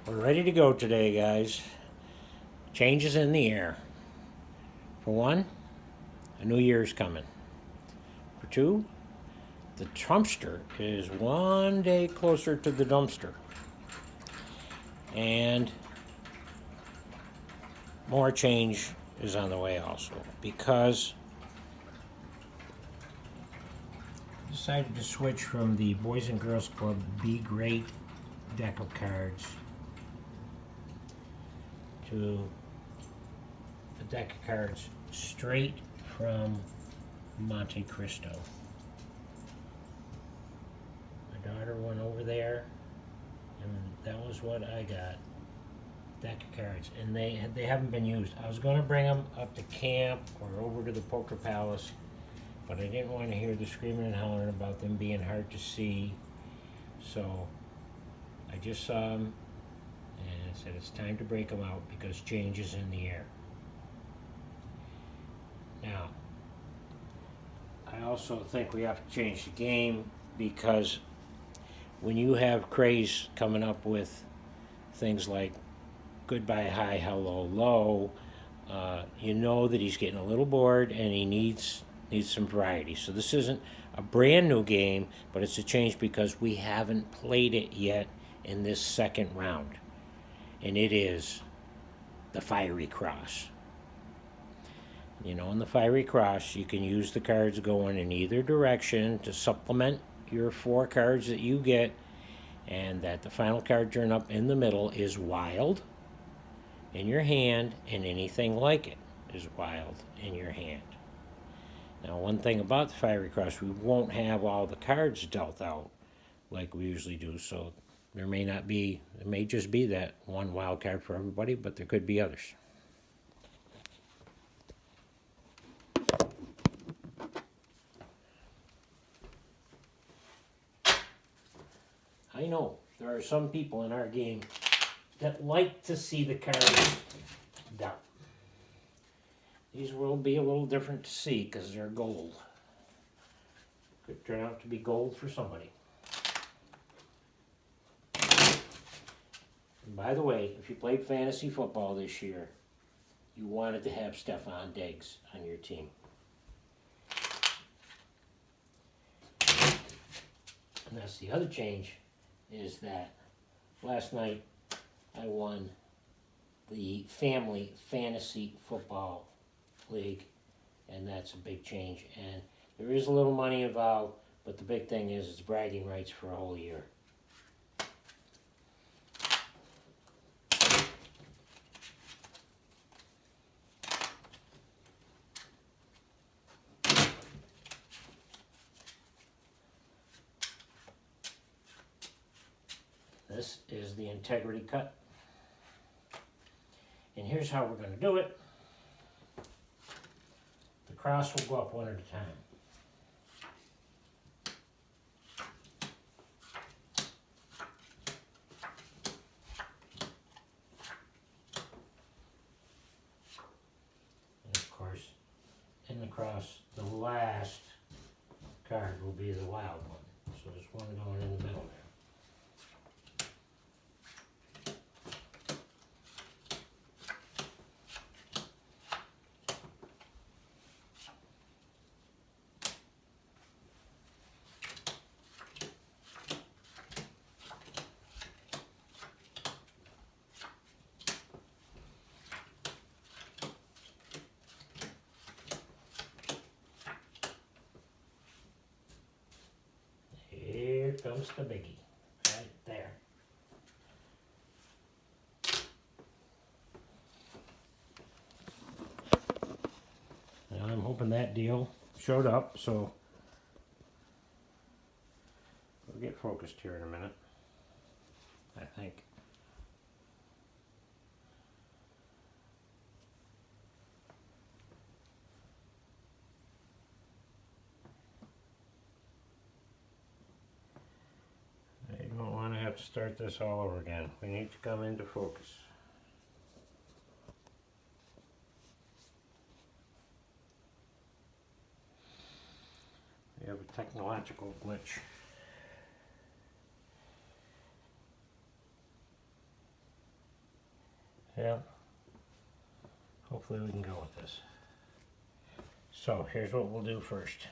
We're ready to go today, guys. Changes in the air. For one, a new year's coming. For two, the Trumpster is one day closer to the dumpster. And more change is on the way also because I decided to switch from the Boys and Girls Club Be Great deck of cards to the deck of cards straight from Monte Cristo. My daughter went over there, and that was what I got. Deck of cards, and they haven't been used. I was going to bring them up to camp or over to the Poker Palace, but I didn't want to hear the screaming and hollering about them being hard to see. So I just saw them, and I said it's time to break them out because change is in the air. Now, I also think we have to change the game because when you have craze coming up with things like goodbye high, hello low, you know that he's getting a little bored and he needs some variety. So this isn't a brand new game, but it's a change because we haven't played it yet in this second round. And it is the Fiery Cross. You know, in the Fiery Cross, you can use the cards going in either direction to supplement your 4 cards that you get, and that the final card turn up in the middle is wild in your hand, and anything like it is wild in your hand. Now, one thing about the Fiery Cross, we won't have all the cards dealt out like we usually do, so there may not be, it may just be that one wild card for everybody, but there could be others. I know there are some people in our game that like to see the cards down. These will be a little different to see because they're gold. Could turn out to be gold for somebody. And by the way, if you played fantasy football this year, you wanted to have Stefan Diggs on your team. And that's the other change, is that last night I won the family fantasy football league, and that's a big change. And there is a little money involved, but the big thing is it's bragging rights for a whole year. This is the integrity cut. And here's how we're going to do it. The cross will go up one at a time. And of course, in the cross, the last card will be the wild one. So there's one going in the middle there. Here comes the biggie, right there. Now I'm hoping that deal showed up, so we'll get focused here in a minute, I think. I don't want to have to start this all over again. We need to come into focus. We have a technological glitch. Well, hopefully we can go with this. So here's what we'll do first.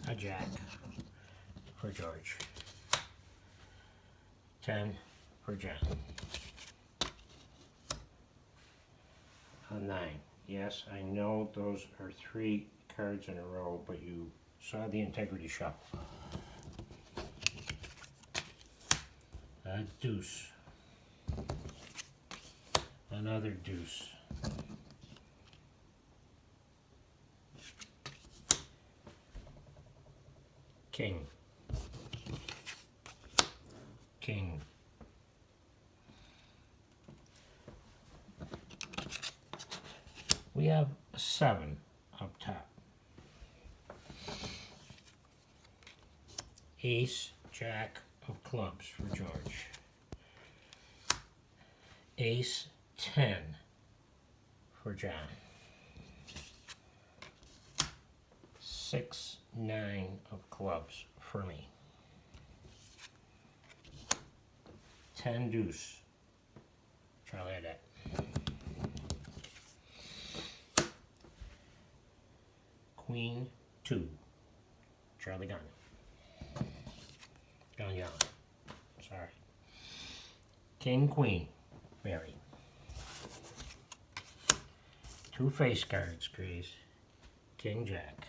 A jack for George. 10 for John. A 9. Yes, I know those are 3 cards in a row, but you saw the integrity shuffle. A deuce. Another deuce. King. King. We have a 7 up top. Ace, jack of clubs for George. Ace, 10 for John. 6, 9 of clubs for me. 10 deuce. Charlie had that. Queen 2. Charlie gone. Gone young. Sorry. King Queen. Mary. 2 face cards, Grace. King Jack.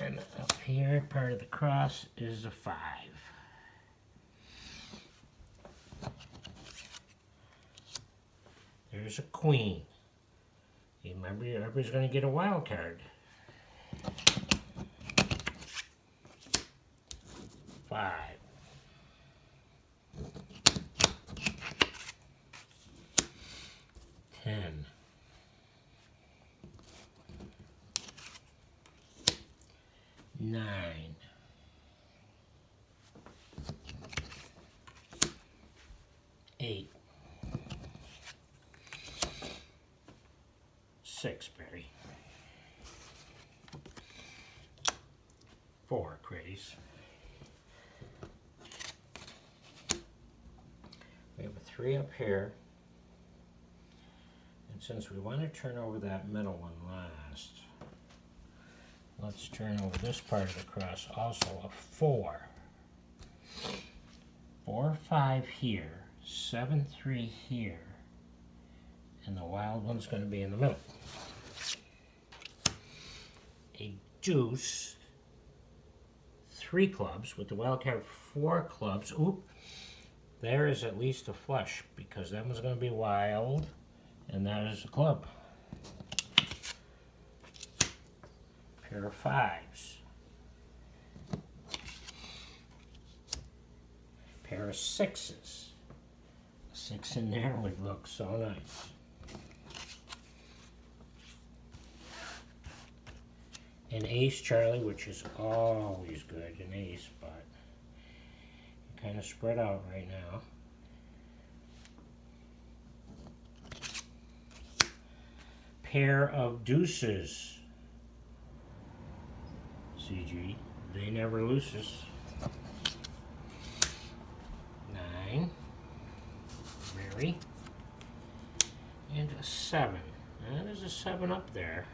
And up here, part of the cross is a 5. There's a queen. You remember, everybody's going to get a wild card. 5. 10. 9. 8. 6, Barry. 4, Craze. We have a 3 up here. And since we want to turn over that middle one last, let's turn over this part of the cross also. A 4. 4, 5 here. 7, 3 here. And the wild one's going to be in the middle. A deuce. 3 clubs with the wild card. 4 clubs. Oop. There is at least a flush because that one's going to be wild. And that is a club. Pair of 5s. Pair of 6s. A 6 in there would look so nice. An ace, Charlie, which is always good, an ace, but you're kind of spread out right now. Pair of deuces. CG, they never loses. 9. Mary. And a 7. And there's a 7 up there.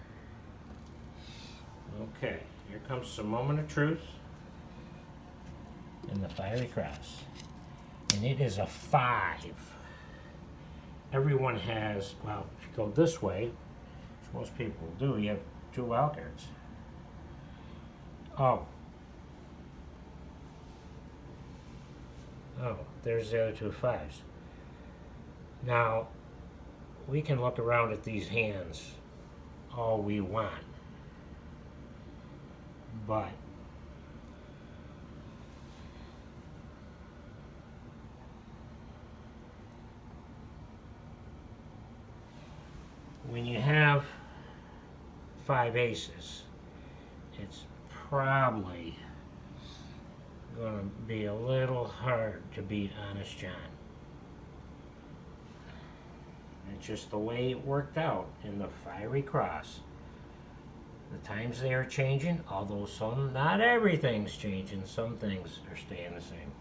Okay, here comes some moment of truth in the Firery Cross. And it is a 5. Everyone has, well, if you go this way, which most people do, you have 2 wild cards. Oh, there's the other 2 5s. Now, we can look around at these hands all we want. But when you have 5 aces, it's probably going to be a little hard to beat Honest John. It's just the way it worked out in the Fiery Cross. The times they are changing, although not everything's changing, some things are staying the same.